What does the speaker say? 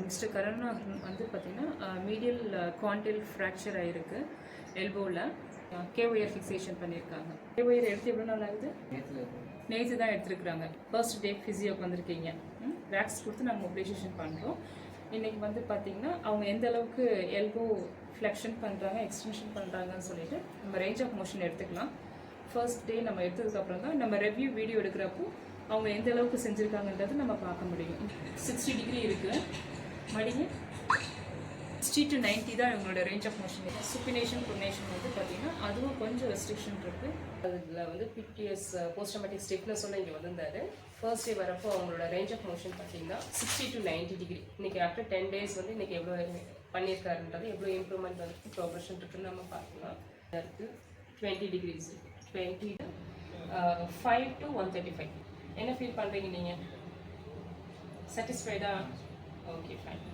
Mister Karunakaran வந்து பார்த்திங்கன்னா medial கான்டில் fracture ஆகிருக்கு எல்போவில். கேஒயர் ஃபிக்ஸேஷன் பண்ணியிருக்காங்க. கேஒயர் எடுத்து எவ்வளோ நாள் ஆகுது? நேற்று தான் எடுத்துருக்குறாங்க. ஃபர்ஸ்ட் டே ஃபிசியோக்கு வந்திருக்கீங்க. வேக்ஸ் கொடுத்து நாங்கள் மொபிலைசேஷன் பண்ணுறோம். இன்றைக்கி வந்து பார்த்திங்கன்னா அவங்க எந்த அளவுக்கு எல்போ ஃப்ளெக்ஷன் பண்ணுறாங்க, எக்ஸ்டென்ஷன் பண்ணுறாங்கன்னு சொல்லிட்டு நம்ம ரேஞ்ச் ஆஃப் மோஷன் எடுத்துக்கலாம். ஃபர்ஸ்ட் டே நம்ம எடுத்ததுக்கப்புறம் தான் நம்ம ரிவ்யூ வீடியோ எடுக்கிறப்போ அவங்க எந்த அளவுக்கு செஞ்சுருக்காங்கன்றது நம்ம பார்க்க முடியும். 60 டிகிரி இருக்குது. மடிங்க 60 to 90 தான் இவங்களோட ரேஞ்ச் ஆஃப் மோஷன். சுப்பினேஷன் ப்ரொனேஷன் வந்து பார்த்திங்கன்னா அதுவும் கொஞ்சம் ரெஸ்ட்ரிக்ஷன் இருக்குது. அதில் வந்து பிடிஎஸ் போஸ்ட்மேட்டிக் ஸ்டிஃப்னஸோட இங்கே வந்திருந்தாரு. ஃபர்ஸ்ட் டே வரப்போ அவங்களோட ரேஞ்ச் ஆஃப் மோஷன் பார்த்திங்கன்னா 60 to 90 டிகிரி. இன்றைக்கி ஆஃப்டர் 10 days வந்து இன்றைக்கி எவ்வளோ பண்ணியிருக்காருன்றது, எவ்வளோ இம்ப்ரூவ்மெண்ட் வந்து ப்ரோக்ரஷன் இருக்குன்னு நம்ம பார்க்கலாம். இருக்குது 20 degrees, 20 5 to 135. என்ன ஃபீல் பண்ணுறீங்க நீங்கள்? சாட்டிஸ்ஃபைடா? Okay, fine.